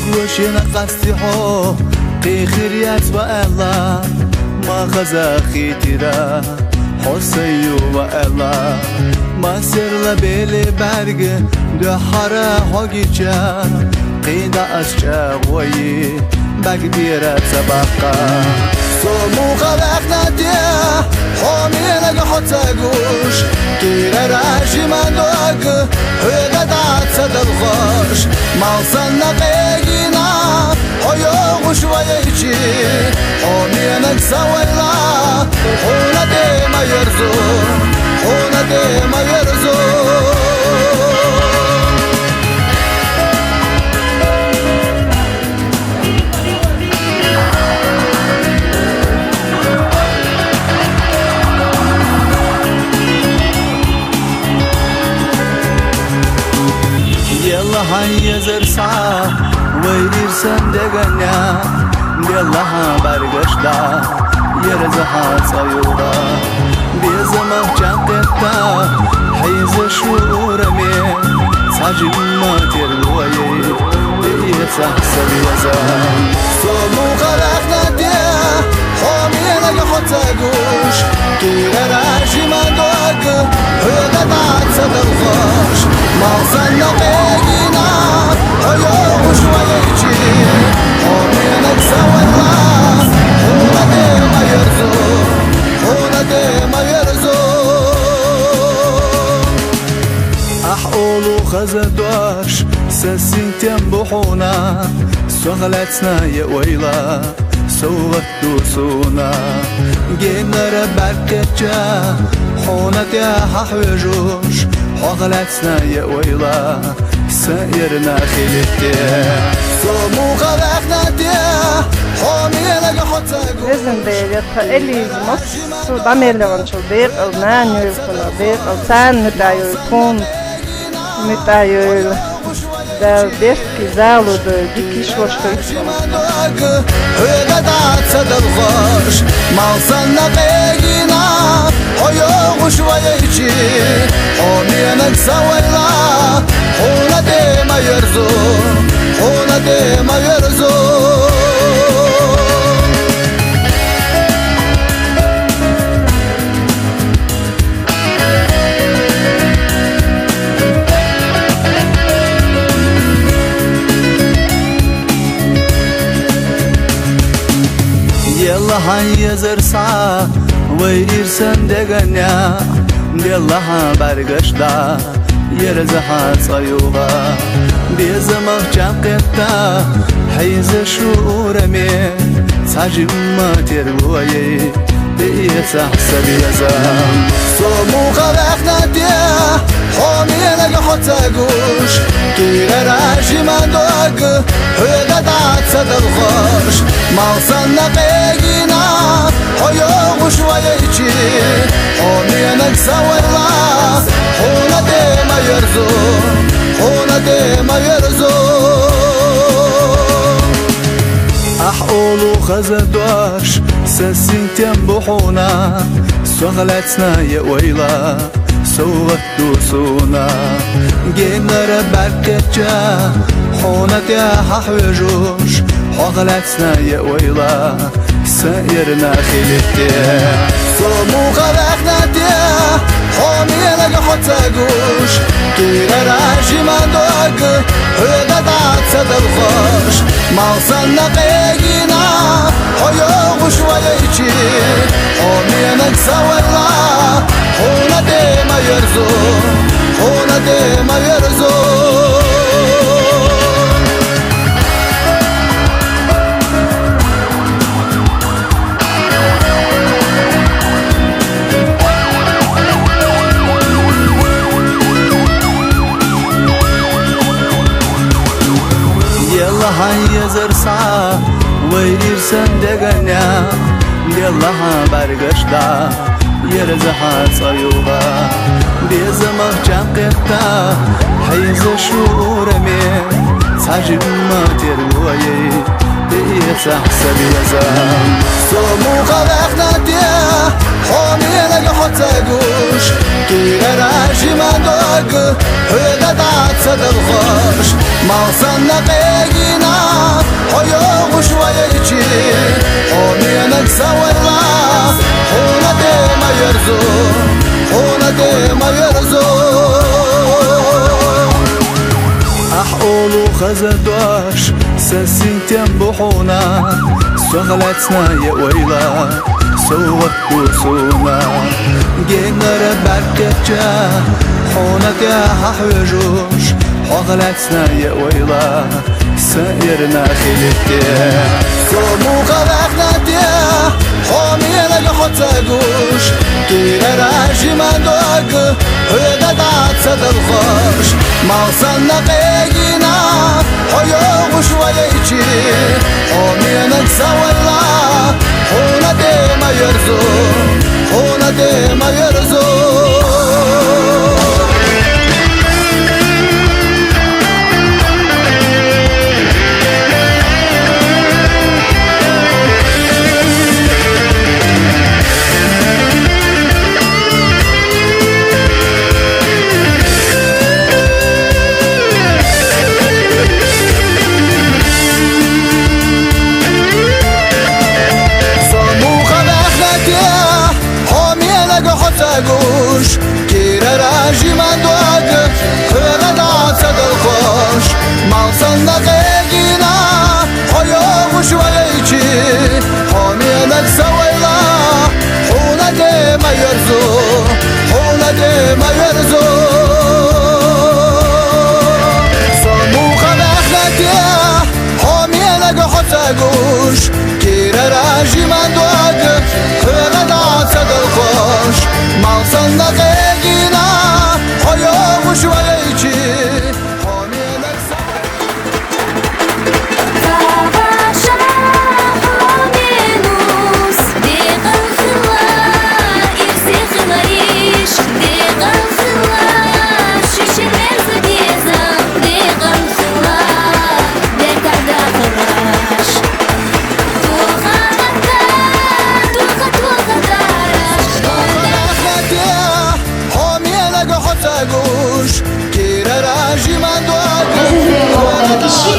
وشين قصدي حو قيخريات وألا ما خزاخي ترا حسيو وألا ما سر لبيلي برق دو حرا حقيقا قيدا أسجا وي بقديرة سبقا صومو خلقنا ديه حامي لك حتى قوش كيرا راجي من دوك هيدا دعت صدر خوش موصلنا بيجينا حيوغ شويتي حامي لك سويلا حونا دي ما يرزو حونا دي ما يرزو هاي زرسا ويرسن دغنيا دلها برغشدا يرزها صيودا بيزما جانتتا حيز شورمي ساجما تروي بيتحسب يزان صومو خلقنا دي حامي لك حتى قوش كيرا راجي ما دوك هيدا دعت صدر خوش ما وصلنا بيجينا حيوغ شويتي حامي لك سويلا حونا دي ما يرزو حونا دي ما يرزو أحقولو خزدواش سسين تنبحونا سغلتنا يا ويلا سوغت دوسونا جينا بركتجا حونك يا ححوجوش حغلتنا يا ويلا سائرنا خلتي صومو خلقنا دي حامي لك حتى لازم بيريتها إلي مصر دميلون شو بيق أو نانيو يكون بيق أو سان متايو يكون متايو da deski zalu da dikiş hoş koyuyor. Hıgadat sadal hoş, malsanna begina, oyoğuş vayici, omiyanak savayla, ona dema yerzo, ona dema yerzo. هاي زرسا ويرسن دغنيا دلها برغشدا يرزها صيوغا بيزما جانقتا حيز شورمي ساجما تروي بيتحسب يزام صومو خلقنا دي حامي لك حتى قوش كيرا راجي من دوك هيدا دعت صدر خوش موصلنا بيجينا حيوغ شويتي حامي لك سويلا حونا دي ما يرزو حونا دي ما يرزو أحقولو خزدواش سسين تنبحونا سغلتنا يا ويلا سوغت دوسونا جينا بركتجا حونك يا ححوجوش حغلتنا يا ويلا سائرنا خلتي صومو خلقنا دي حامي لك حتى قوش كيرا راجي من دوك هيدا دعت صدر خوش موصلنا بيجينا حيوغ شويتي حامي لك سويلا حونا دي ما يرزو حونا دي ما يرزو هاي زرسا ويرسن دغنيا دلها برغشدا يرزها صيوغا بيزما جانقتا حيز شورمي ساجما تروي بيتحسب يزام صومو خلقنا دي حامي لك حتى قوش كيرا راجي من دوك هيدا دعت صدر خوش موصلنا بيجينا وشويتي حومينك سويلا حونا ديما يرزو حونا ديما يرزو أحقولو خزدواش ساسين تنبحونا سغلتنا يا ويلا سوت بوسونا جينر بركتجا حونك يا ححوجوش حغلتنا يا ويلا سيرنا خلتي سومو خلقناتي حومي لك حتاقوش كيرا راجي من دوك هيدا دعت صدرخوش موصلنا قيقينا حيوغ شويتي حومي لك سويلا حونا ديما يرزو حونا ديما يرزو تاقوش كيرا راجي من دوك غدا صدر خوش موصلنا قيقينا حيوغ شويتي حومينك سويلا حونا ديما يرزو حونا ديما يرزو صموخة بأخلتي حومينك حتاقوش كيرا راجي من دوك غدا صدر خوش موصلنا قيقينا حيوغ شويتي حومينك طاباشا حومينوس ديق الخلا إرسي خلايش ديق الخلا شوشي مرزا ديزا ديق الخلا ديك عدا خراش توخا حتاقوش كيرا راجي من دوك Kişi